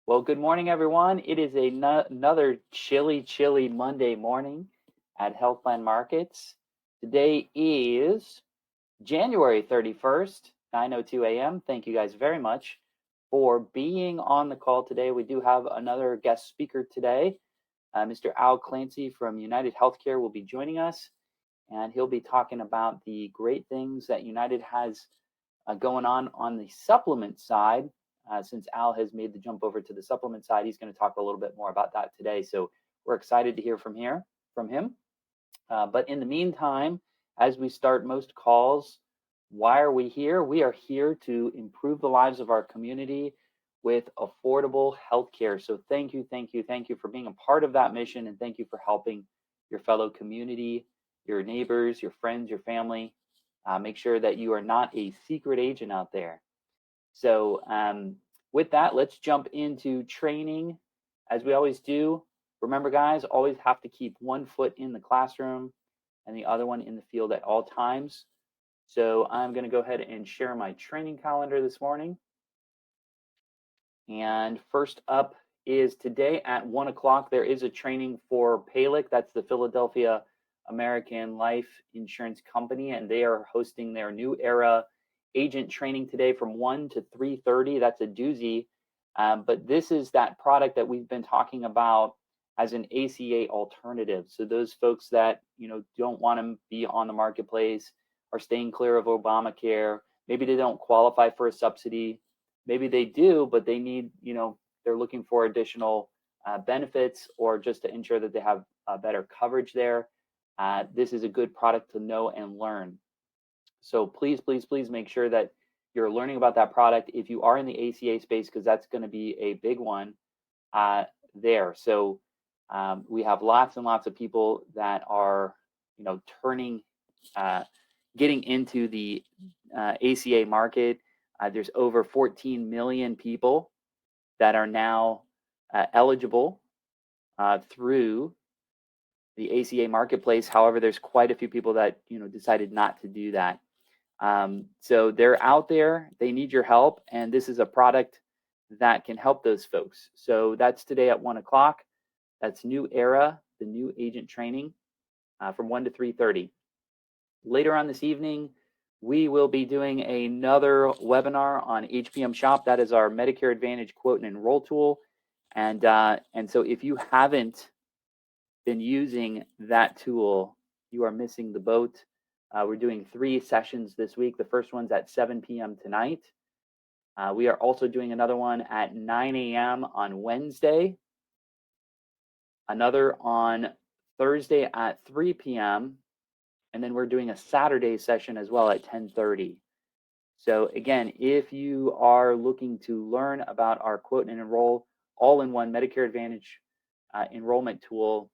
Well, good morning, everyone. It is another chilly Monday morning at Health Plan Markets. Today is January 31st, 9:02 a.m. Thank you guys very much for being on the call today. We do have another guest speaker today. Mr. Al Clancy from United Healthcare will be joining us, and he'll be talking about the great things that United has going on the supplement side. Since Al has made the jump over to the supplement side, he's going to talk a little bit more about that today. So we're excited to hear from him. But in the meantime, as we start most calls, why are we here? We are here to improve the lives of our community with affordable healthcare. So thank you for being a part of that mission, and thank you for helping your fellow community, your neighbors, your friends, your family. Make sure that you are not a secret agent out there. So with that, let's jump into training. As we always do, remember guys, always have to keep one foot in the classroom and the other one in the field at all times. So I'm going to go ahead and share my training calendar this morning. And first up is today at 1 o'clock, there is a training for PALIC. That's the Philadelphia American Life Insurance Company, and they are hosting their new era agent training today from 1 to 3:30. That's a doozy. But this is that product that we've been talking about as an ACA alternative. So those folks that don't want to be on the marketplace, are staying clear of Obamacare, maybe they don't qualify for a subsidy, maybe they do, but they need, they're looking for additional benefits or just to ensure that they have better coverage there. This is a good product to know and learn. So please make sure that you're learning about that product if you are in the ACA space, because that's going to be a big one there. So we have lots and lots of people that are, getting into the ACA market. There's over 14 million people that are now eligible through the ACA marketplace. However, there's quite a few people that decided not to do that. So they're out there, they need your help, and this is a product that can help those folks. So that's today at 1 o'clock. That's New Era, the new agent training from 1 to 3:30. Later on this evening, we will be doing another webinar on HPM Shop. That is our Medicare Advantage quote and enroll tool. And so if you haven't been using that tool, you are missing the boat. We're doing 3 sessions this week. The first one's at 7 p.m. tonight. We are also doing another one at 9 a.m. on Wednesday, another on Thursday at 3 p.m., and then we're doing a Saturday session as well at 10:30. So again, if you are looking to learn about our quote and enroll all-in-one Medicare Advantage enrollment tool,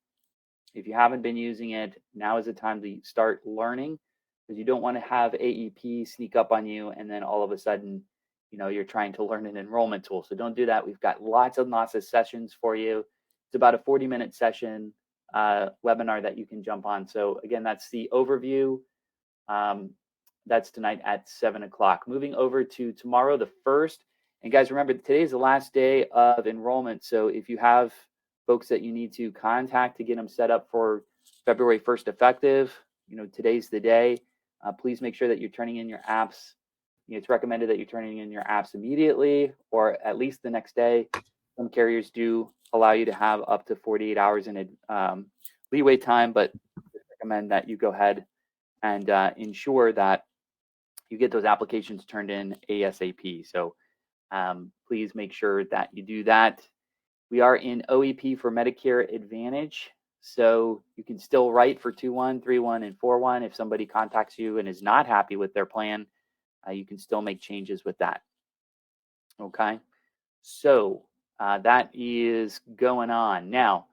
if you haven't been using it, now is the time to start learning, because you don't want to have AEP sneak up on you and then all of a sudden, you're trying to learn an enrollment tool. So don't do that. We've got lots of sessions for you. It's about a 40-minute session webinar that you can jump on. So again, that's the overview. That's tonight at 7 o'clock. Moving over to tomorrow, the 1st. And guys, remember, today is the last day of enrollment. So if you have folks that you need to contact to get them set up for February 1st effective, today's the day. Please make sure that you're turning in your apps. It's recommended that you're turning in your apps immediately or at least the next day. Some carriers do allow you to have up to 48 hours in leeway time, but I recommend that you go ahead and ensure that you get those applications turned in ASAP. So please make sure that you do that. We are in OEP for Medicare Advantage, so you can still write for 2-1, 3-1, and 4-1. If somebody contacts you and is not happy with their plan, you can still make changes with that. Okay, so that is going on. Now,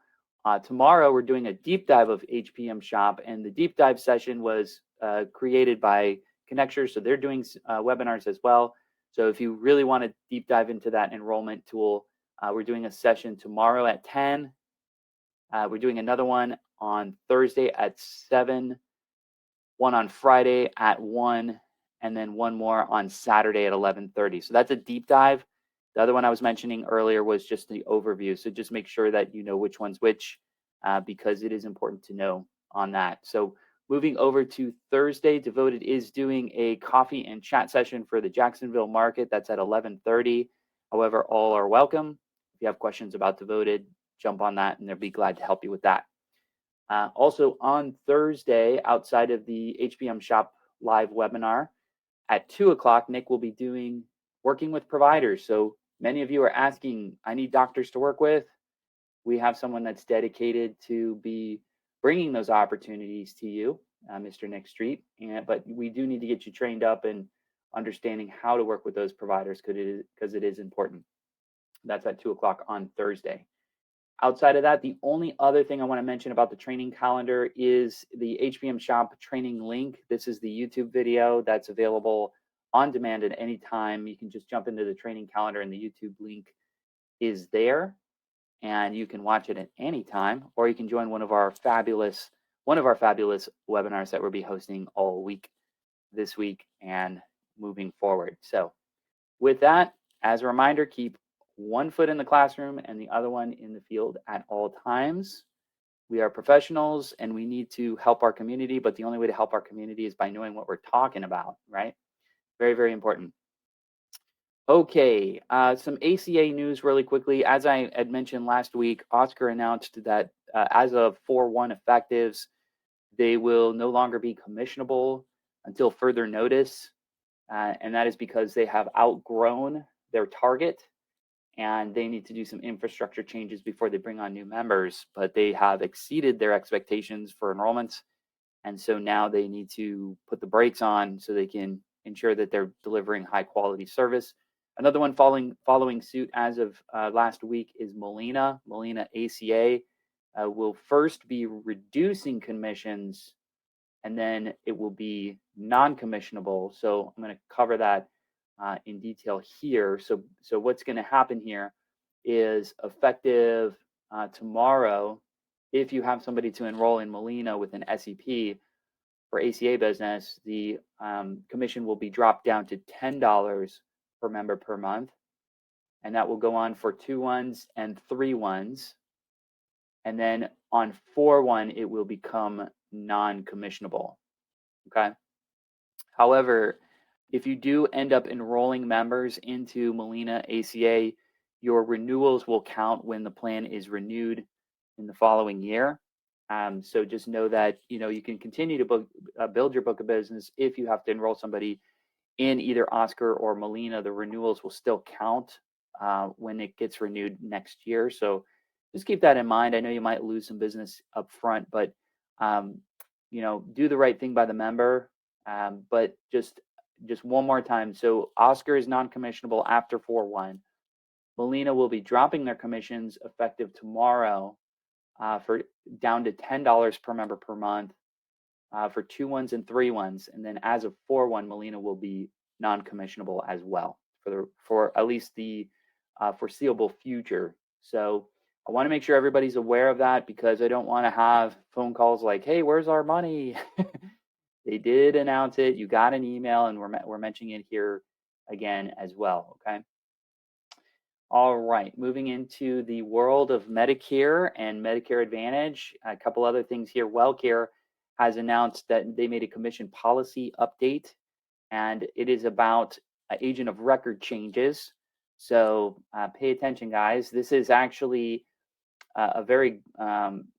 tomorrow we're doing a deep dive of HPM Shop, and the deep dive session was created by Connectors, so they're doing webinars as well. So if you really want to deep dive into that enrollment tool, we're doing a session tomorrow at 10. We're doing another one on Thursday at 7, one on Friday at 1, and then one more on Saturday at 11:30. So that's a deep dive. The other one I was mentioning earlier was just the overview. So just make sure that you know which one's which, because it is important to know on that. So moving over to Thursday, Devoted is doing a coffee and chat session for the Jacksonville market. That's at 11:30. However, all are welcome. If you have questions about Devoted, jump on that and they'll be glad to help you with that. Also on Thursday, outside of the HPM Shop live webinar at 2 o'clock, Nick will be doing working with providers. So many of you are asking, I need doctors to work with. We have someone that's dedicated to be bringing those opportunities to you, Mr. Nick Street. But we do need to get you trained up in understanding how to work with those providers because it is important. That's at 2 o'clock on Thursday. Outside of that, the only other thing I want to mention about the training calendar is the HPM Shop training link. This is the YouTube video that's available on demand at any time. You can just jump into the training calendar and the YouTube link is there and you can watch it at any time, or you can join one of our fabulous webinars that we'll be hosting all week this week and moving forward. So with that, as a reminder, keep one foot in the classroom and the other one in the field at all times. We are professionals and we need to help our community, but the only way to help our community is by knowing what we're talking about, right? Very, very important. Okay, some ACA news really quickly. As I had mentioned last week, Oscar announced that as of 4/1 effectives, they will no longer be commissionable until further notice. And that is because they have outgrown their target and they need to do some infrastructure changes before they bring on new members, but they have exceeded their expectations for enrollments. And so now they need to put the brakes on so they can ensure that they're delivering high quality service. Another one following suit as of last week is Molina ACA will first be reducing commissions and then it will be non-commissionable. So I'm going to cover that in detail here. So what's going to happen here is effective tomorrow, if you have somebody to enroll in Molina with an SEP for ACA business, the commission will be dropped down to $10 per member per month. And that will go on for 2/1s and 3/1s. And then on 4/1, it will become non-commissionable. Okay. However, if you do end up enrolling members into Molina ACA, your renewals will count when the plan is renewed in the following year. So just know that you can continue to build your book of business. If you have to enroll somebody in either Oscar or Molina, the renewals will still count when it gets renewed next year. So just keep that in mind. I know you might lose some business up front, but do the right thing by the member. But just one more time. So Oscar is non-commissionable after 4/1. Molina will be dropping their commissions effective tomorrow for down to $10 per member per month for 2/1s and 3/1s. And then as of 4/1, Molina will be non-commissionable as well for at least the foreseeable future. So I want to make sure everybody's aware of that because I don't want to have phone calls like, hey, where's our money? They did announce it. You got an email, and we're mentioning it here again as well. Okay. All right. Moving into the world of Medicare and Medicare Advantage. A couple other things here. WellCare has announced that they made a commission policy update, and it is about agent of record changes. So pay attention, guys. This is actually a very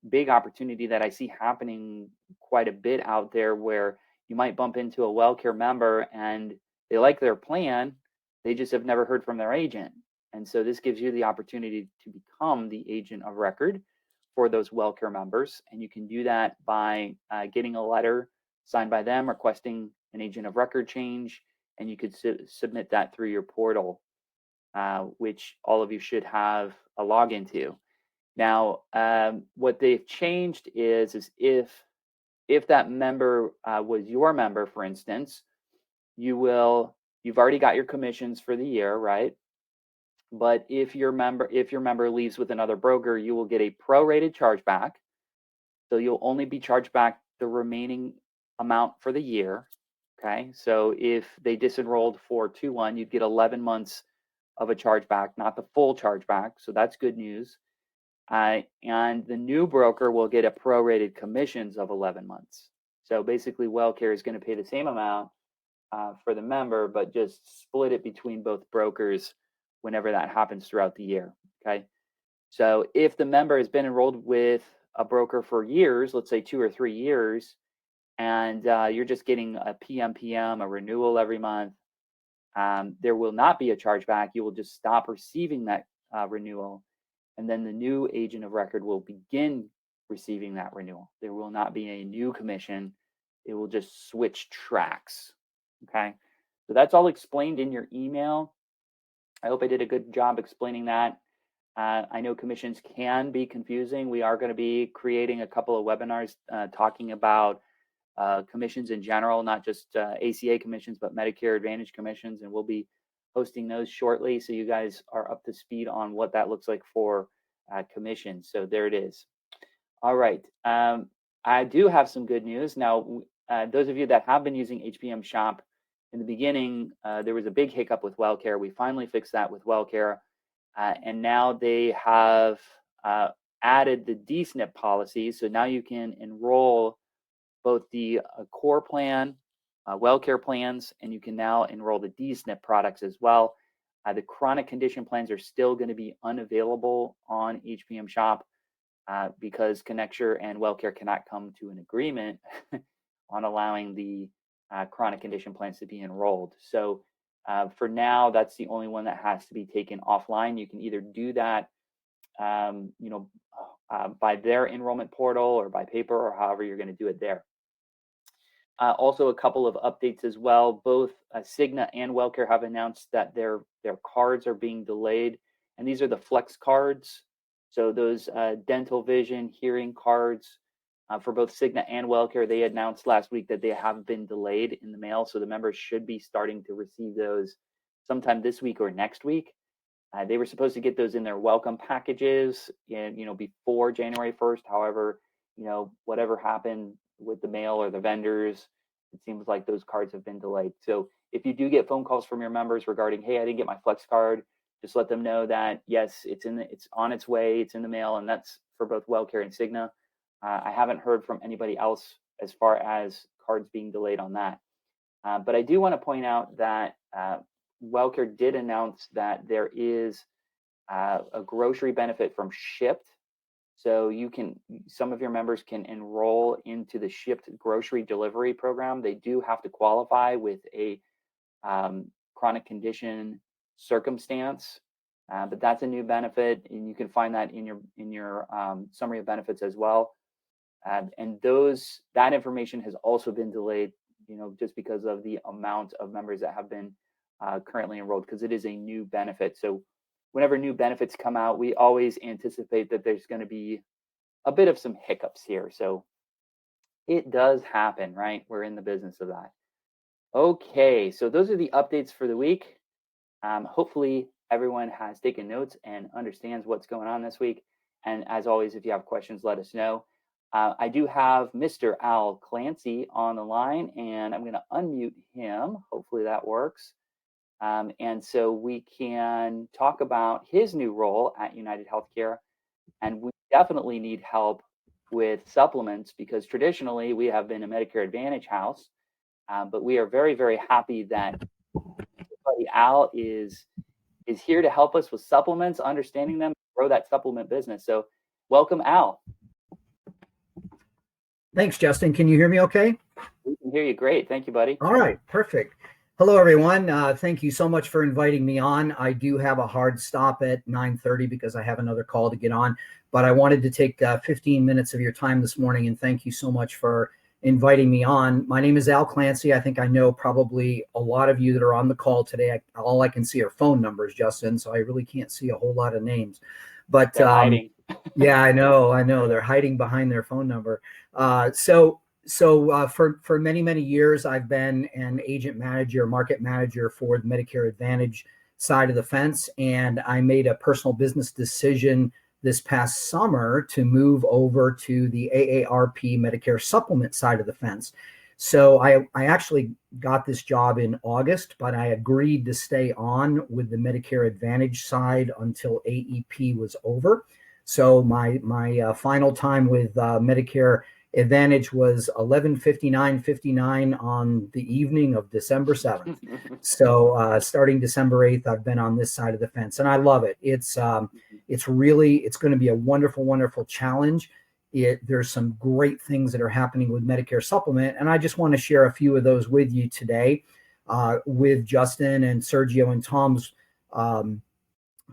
big opportunity that I see happening quite a bit out there where you might bump into a WellCare member and they like their plan, they just have never heard from their agent. And so this gives you the opportunity to become the agent of record for those WellCare members. And you can do that by getting a letter signed by them requesting an agent of record change, and you could submit that through your portal, which all of you should have a login to. Now, what they've changed is if that member was your member, for instance, you've already got your commissions for the year, right? But if your member leaves with another broker, you will get a prorated chargeback. So you'll only be charged back the remaining amount for the year. Okay. So if they disenrolled for 2/1, you'd get 11 months of a chargeback, not the full chargeback. So that's good news. And the new broker will get a prorated commissions of 11 months. So basically, WellCare is going to pay the same amount for the member, but just split it between both brokers whenever that happens throughout the year. Okay. So if the member has been enrolled with a broker for years, let's say 2 or 3 years, and you're just getting a PMPM, a renewal every month, there will not be a chargeback. You will just stop receiving that renewal, and then the new agent of record will begin receiving that renewal. There will not be a new commission. It will just switch tracks. Okay, so that's all explained in your email. I hope I did a good job explaining that. I know commissions can be confusing. We are going to be creating a couple of webinars talking about commissions in general, not just ACA commissions, but Medicare Advantage commissions, and we'll be hosting those shortly, so you guys are up to speed on what that looks like for commissions. So there it is. All right. I do have some good news. Now, those of you that have been using HPM Shop, in the beginning, there was a big hiccup with WellCare. We finally fixed that with WellCare, and now they have added the DSNP policy. So now you can enroll both the core plan, WellCare plans, and you can now enroll the DSNP products as well. The chronic condition plans are still going to be unavailable on HPM Shop because Connecture and WellCare cannot come to an agreement on allowing the chronic condition plans to be enrolled. So for now, that's the only one that has to be taken offline. You can either do that by their enrollment portal or by paper, or however you're going to do it there. Also, a couple of updates as well. Both Cigna and WellCare have announced that their cards are being delayed, and these are the flex cards. So those dental, vision, hearing cards for both Cigna and WellCare, they announced last week that they have been delayed in the mail. So the members should be starting to receive those sometime this week or next week. They were supposed to get those in their welcome packages, before January 1st. However, whatever happened with the mail or the vendors, it seems like those cards have been delayed. So if you do get phone calls from your members regarding, hey, I didn't get my flex card, just let them know that yes, it's on its way, it's in the mail, and that's for both WellCare and Cigna. I haven't heard from anybody else as far as cards being delayed on that. But I do want to point out that WellCare did announce that there is a grocery benefit from Shipt. So some of your members can enroll into the Shipt grocery delivery program. They do have to qualify with a chronic condition circumstance, but that's a new benefit, and you can find that in your summary of benefits as well. And that information has also been delayed, just because of the amount of members that have been currently enrolled, because it is a new benefit. So whenever new benefits come out, we always anticipate that there's going to be a bit of some hiccups here. So it does happen, right? We're in the business of that. Okay, so those are the updates for the week. Hopefully everyone has taken notes and understands what's going on this week. And as always, if you have questions, let us know. I do have Mr. Al Clancy on the line, and I'm going to unmute him. Hopefully that works. And so we can talk about his new role at United Healthcare. And we definitely need help with supplements, because traditionally we have been a Medicare Advantage house. But we are very, very happy that Al is here to help us with supplements, understanding them, grow that supplement business. So welcome, Al. Thanks, Justin. Can you hear me okay? We can hear you great. Thank you, buddy. All right, perfect. Hello, everyone. Thank you so much for inviting me on. I do have a hard stop at 9:30 because I have another call to get on, but I wanted to take 15 minutes of your time this morning, and thank you so much for inviting me on. My name is Al Clancy. I think I know probably a lot of you that are on the call today. All I can see are phone numbers, Justin, so I really can't see a whole lot of names. But hiding. Yeah, I know. They're hiding behind their phone number. So for many, many years, I've been an agent manager, market manager for the Medicare Advantage side of the fence. And I made a personal business decision this past summer to move over to the AARP Medicare supplement side of the fence. So I actually got this job in August, but I agreed to stay on with the Medicare Advantage side until AEP was over. So my final time with Medicare Advantage was 11:59:59 on the evening of December 7th. So starting December 8th, I've been on this side of the fence, and I love it. It's going to be a wonderful, wonderful challenge. There's some great things that are happening with Medicare Supplement, and I just want to share a few of those with you today. With Justin and Sergio and Tom's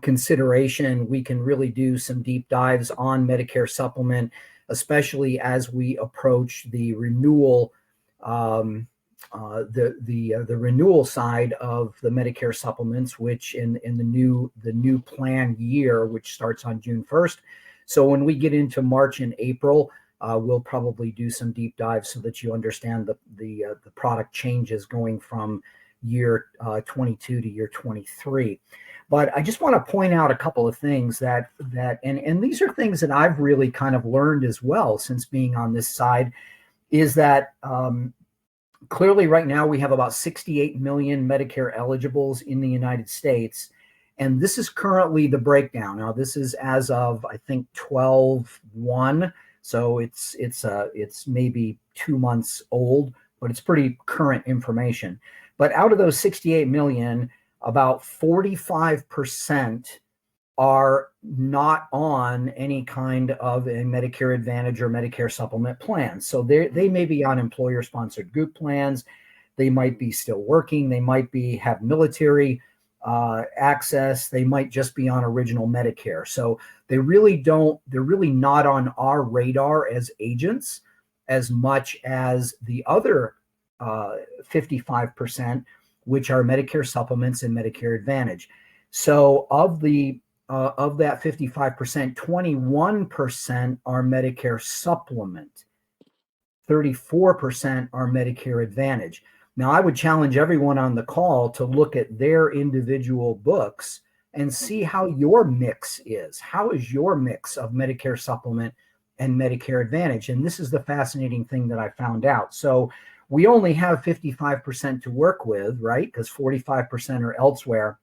consideration, we can really do some deep dives on Medicare Supplement, especially as we approach the renewal, the renewal side of the Medicare supplements, which in the new plan year, which starts on June 1st. So when we get into March and April, we'll probably do some deep dives so that you understand the product changes going from year 22 to year 23. But I just want to point out a couple of things that and these are things that I've really kind of learned as well since being on this side, is that clearly right now we have about 68 million Medicare eligibles in the United States. And this is currently the breakdown. Now, this is as of, I think, 12/1. So it's maybe 2 months old, but it's pretty current information. But out of those 68 million, about 45% are not on any kind of a Medicare Advantage or Medicare Supplement plan. So they may be on employer-sponsored group plans. They might be still working. They might have military access. They might just be on original Medicare. So they're really not on our radar as agents as much as the other 55%, which are Medicare Supplements and Medicare Advantage. So of that 55%, 21% are Medicare Supplement, 34% are Medicare Advantage. Now, I would challenge everyone on the call to look at their individual books and see how your mix is. How is your mix of Medicare Supplement and Medicare Advantage? And this is the fascinating thing that I found out. So we only have 55% to work with, right? Because 45% are elsewhere.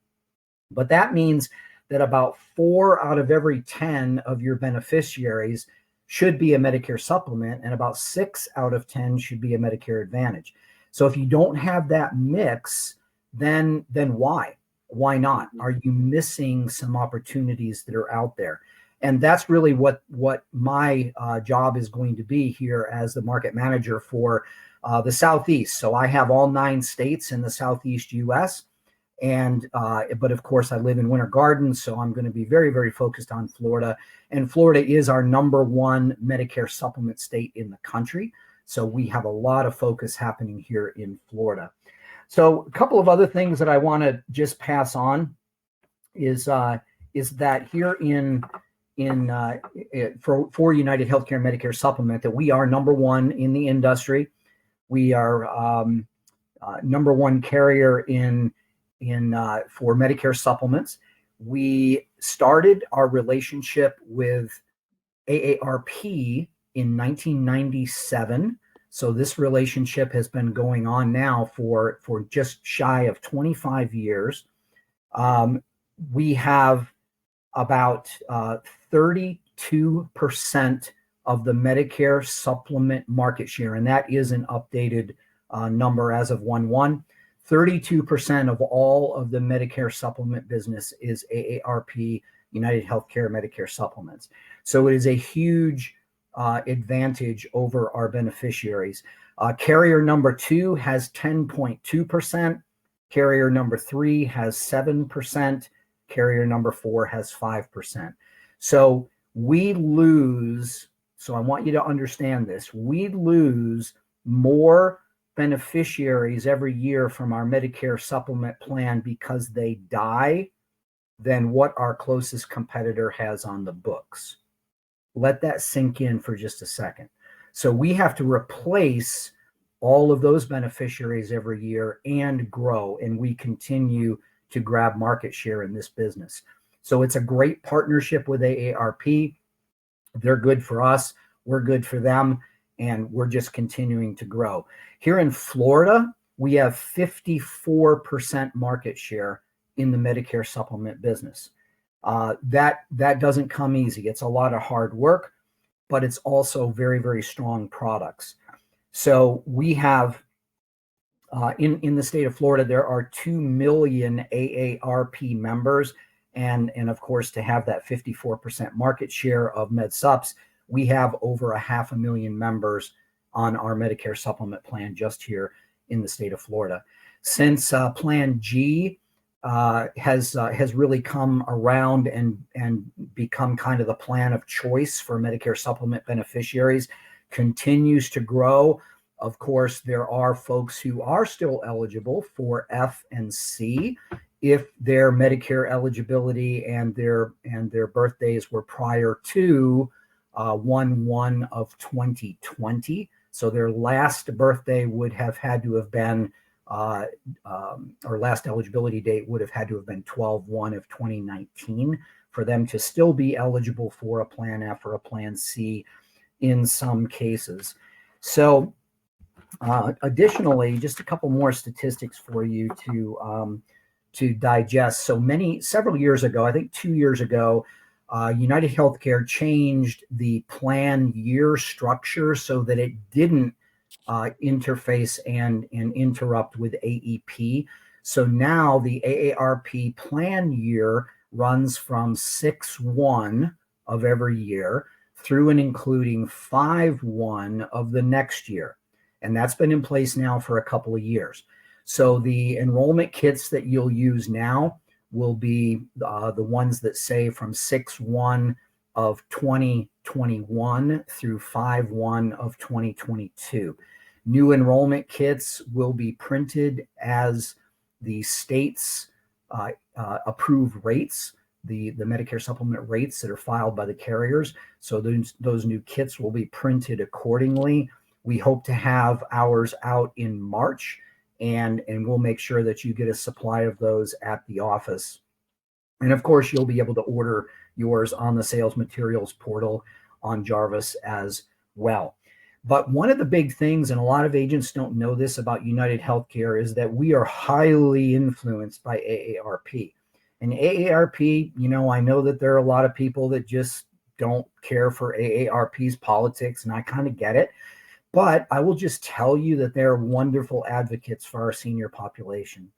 But that means that about 4 out of every 10 of your beneficiaries should be a Medicare Supplement, and about 6 out of 10 should be a Medicare Advantage. So if you don't have that mix, then why? Why not? Are you missing some opportunities that are out there? And that's really what my job is going to be here as the market manager for the Southeast. So I have all 9 states in the Southeast U.S. But of course I live in Winter Garden, so I'm going to be very, very focused on Florida. And Florida is our #1 Medicare Supplement state in the country. So we have a lot of focus happening here in Florida. So a couple of other things that I want to just pass on is that here for United Healthcare Medicare Supplement, that we are #1 in the industry. We are #1 carrier for Medicare Supplements. We started our relationship with AARP in 1997. So this relationship has been going on now for just shy of 25 years. We have about 32% of the Medicare Supplement market share, and that is an updated number as of 1/1. 32% of all of the Medicare Supplement business is AARP, United Healthcare Medicare Supplements. So it is a huge advantage over our beneficiaries. Carrier number 2 has 10.2%. Carrier number 3 has 7%. Carrier number 4 has 5%. So we lose, so I want you to understand this, we lose more beneficiaries every year from our Medicare Supplement plan because they die than what our closest competitor has on the books. Let that sink in for just a second. So we have to replace all of those beneficiaries every year and grow, and we continue to grab market share in this business. So it's a great partnership with AARP. They're good for us. We're good for them. and we're just continuing to grow. Here in Florida, we have 54% market share in the Medicare supplement business. That doesn't come easy. It's a lot of hard work, but it's also very, very strong products. So we have in the state of Florida, there are 2 million AARP members. And of course, to have that 54% market share of MedSups, we have over 500,000 members on our Medicare supplement plan just here in the state of Florida. Since Plan G has really come around and become kind of the plan of choice for Medicare supplement beneficiaries, continues to grow. Of course, there are folks who are still eligible for F and C if their Medicare eligibility and their birthdays were prior to 1/1 of 2020. So their last birthday would have had to have been, or last eligibility date would have had to have been 12/1 of 2019 for them to still be eligible for a Plan F or a Plan C in some cases. So additionally, just a couple more statistics for you to digest. So several years ago, I think 2 years ago, United Healthcare changed the plan year structure so that it didn't interface and interrupt with AEP. So now the AARP plan year runs from 6/1 of every year through and including 5/1 of the next year. And that's been in place now for a couple of years. So the enrollment kits that you'll use now will be the ones that say from 6/1 of 2021 through 5/1 of 2022. New enrollment kits will be printed as the state's approved rates, the Medicare supplement rates that are filed by the carriers. So those new kits will be printed accordingly. We hope to have ours out in March, and we'll make sure that you get a supply of those at the office. And of course, you'll be able to order yours on the sales materials portal on Jarvis as well. But one of the big things, and a lot of agents don't know this about United Healthcare, is that we are highly influenced by AARP. And AARP, I know that there are a lot of people that just don't care for AARP's politics, and I kind of get it. But I will just tell you that they're wonderful advocates for our senior population.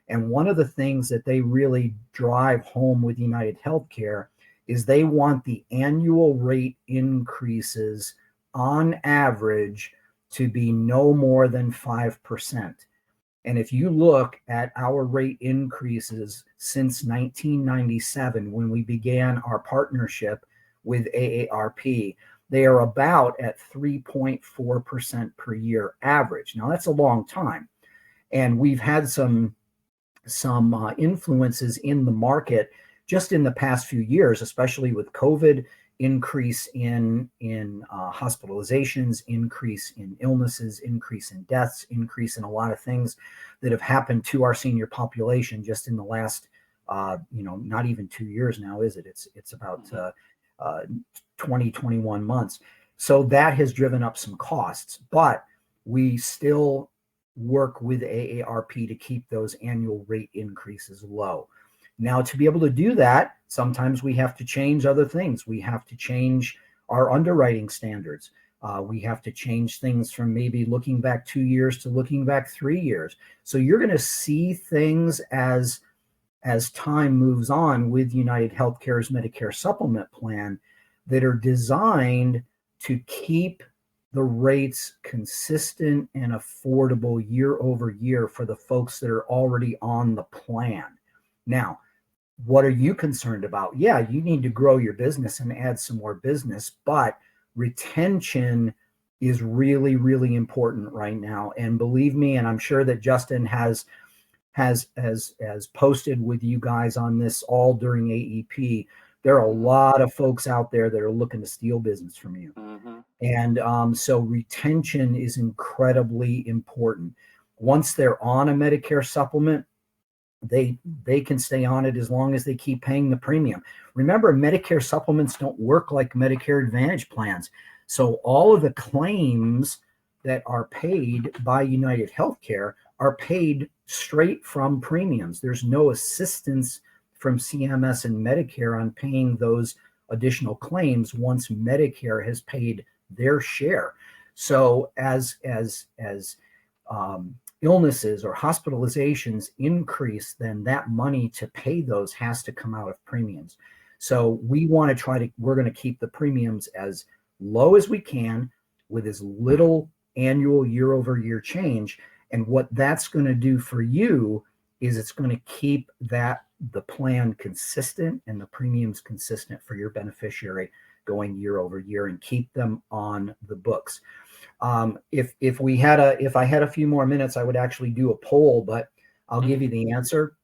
And one of the things that they really drive home with United Healthcare is they want the annual rate increases on average to be no more than 5%. And if you look at our rate increases since 1997, when we began our partnership with AARP, they are about at 3.4% per year average. Now, that's a long time. And we've had some influences in the market just in the past few years, especially with COVID, increase in hospitalizations, increase in illnesses, increase in deaths, increase in a lot of things that have happened to our senior population just in the last, not even 2 years now, is it? It's about 20, 21 months. So that has driven up some costs, but we still work with AARP to keep those annual rate increases low. Now, to be able to do that, sometimes we have to change other things. We have to change our underwriting standards. We have to change things from maybe looking back 2 years to looking back 3 years. So you're going to see things as time moves on with United Healthcare's Medicare supplement plan that are designed to keep the rates consistent and affordable year over year for the folks that are already on the plan. Now, what are you concerned about? Yeah, you need to grow your business and add some more business, but retention is really, really important right now. And believe me, and I'm sure that Justin has posted with you guys on this all during AEP, there are a lot of folks out there that are looking to steal business from you. Mm-hmm. And so retention is incredibly important. Once they're on a Medicare supplement, they can stay on it as long as they keep paying the premium. Remember, Medicare supplements don't work like Medicare Advantage plans. So all of the claims that are paid by United Healthcare are paid straight from premiums. There's no assistance from CMS and Medicare on paying those additional claims once Medicare has paid their share. So as illnesses or hospitalizations increase, then that money to pay those has to come out of premiums. So we're going to keep the premiums as low as we can with as little annual year over year change. And what that's going to do for you is it's going to keep the plan consistent and the premiums consistent for your beneficiary going year over year and keep them on the books. If I had a few more minutes, I would actually do a poll, but I'll give you the answer.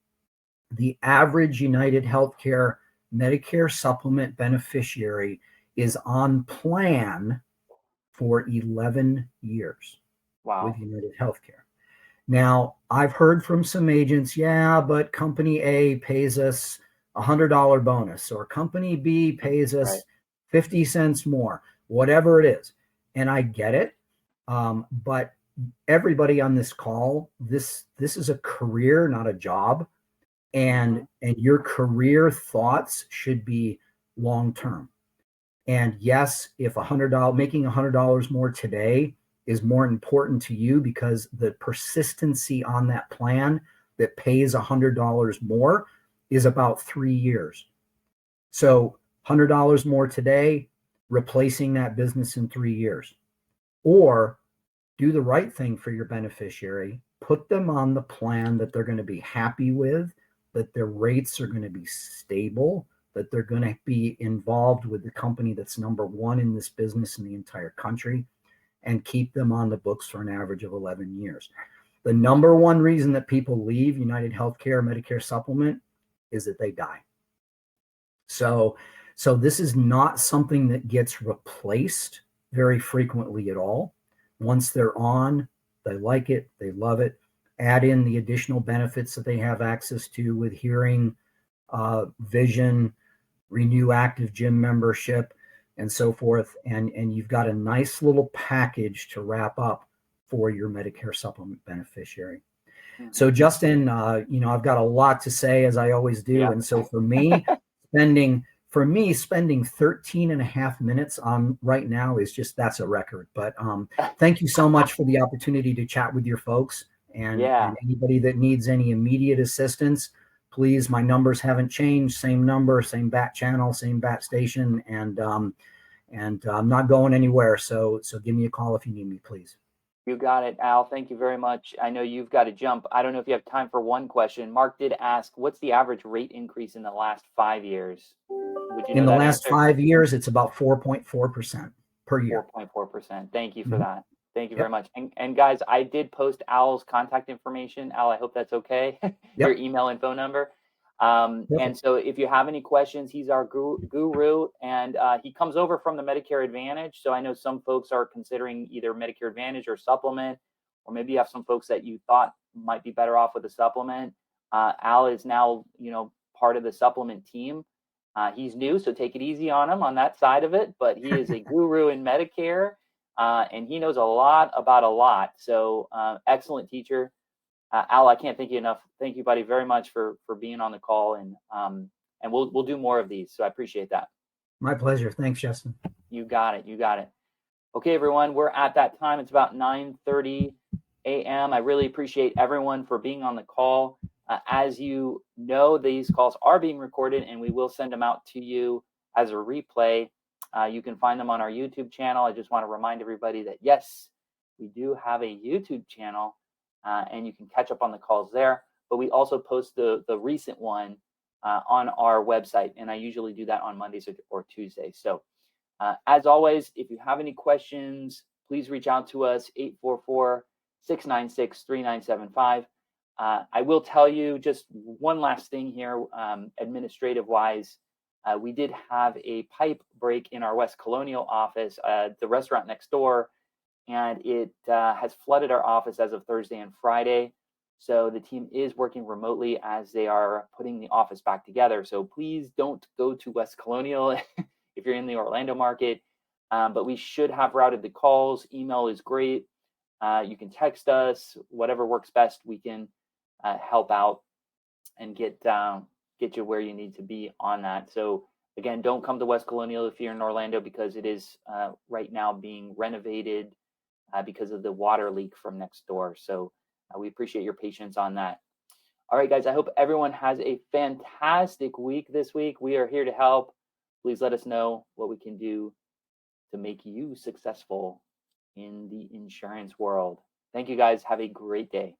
The average United Healthcare Medicare supplement beneficiary is on plan for 11 years with United Healthcare. Now, I've heard from some agents, yeah, but company A pays us $100 bonus, or company B pays us 50 cents more, whatever it is. And I get it. But everybody on this call, this is a career, not a job. And your career thoughts should be long-term. And yes, if making $100 more today is more important to you because the persistency on that plan that pays $100 more is about 3 years. So $100 more today, replacing that business in 3 years. Or do the right thing for your beneficiary, put them on the plan that they're going to be happy with, that their rates are going to be stable, that they're going to be involved with the company that's number one in this business in the entire country, and keep them on the books for an average of 11 years. The number one reason that people leave United Healthcare Medicare Supplement is that they die. So this is not something that gets replaced very frequently at all. Once they're on, they like it, they love it. Add in the additional benefits that they have access to with hearing, vision, renew active gym membership, and so forth. And you've got a nice little package to wrap up for your Medicare supplement beneficiary. So Justin, I've got a lot to say, as I always do. Yeah. And so for me, spending 13 and a half minutes on right now that's a record. But thank you so much for the opportunity to chat with your folks. And anybody that needs any immediate assistance, please, my numbers haven't changed. Same number, same bat channel, same bat station. And I'm not going anywhere. So give me a call if you need me, please. You got it, Al. Thank you very much. I know you've got to jump. I don't know if you have time for one question. Mark did ask, what's the average rate increase in the last 5 years? Would you know in the last answer? 5 years, it's about 4.4% per year. 4.4%. Thank you for that. Thank you very much. And guys, I did post Al's contact information. Al, I hope that's okay. Your email and phone number. And so if you have any questions, he's our guru, and he comes over from the Medicare Advantage. So I know some folks are considering either Medicare Advantage or supplement, or maybe you have some folks that you thought might be better off with a supplement. Al is now, part of the supplement team. He's new, so take it easy on him on that side of it, but he is a guru in Medicare, and he knows a lot about a lot. So excellent teacher. Al, I can't thank you enough. Thank you, buddy, very much for being on the call, and we'll do more of these. So I appreciate that. My pleasure. Thanks, Justin. You got it. Okay, everyone, we're at that time. It's about 9:30 a.m. I really appreciate everyone for being on the call. As you know, these calls are being recorded, and we will send them out to you as a replay. You can find them on our YouTube channel. I just want to remind everybody that, yes, we do have a YouTube channel. And you can catch up on the calls there, but we also post the recent one on our website, and I usually do that on Mondays or Tuesdays. So as always, if you have any questions, please reach out to us, 844-696-3975. I will tell you just one last thing here, administrative wise. We did have a pipe break in our West Colonial office, the restaurant next door, and it has flooded our office as of Thursday and Friday. So the team is working remotely as they are putting the office back together. So please don't go to West Colonial if you're in the Orlando market. but we should have routed the calls. Email is great. You can text us, whatever works best. We can help out and get you where you need to be on that. So again, don't come to West Colonial if you're in Orlando, because it is right now being renovated because of the water leak from next door. So we appreciate your patience on that. All right, guys, I hope everyone has a fantastic week this week. We are here to help. Please let us know what we can do to make you successful in the insurance world. Thank you, guys. Have a great day.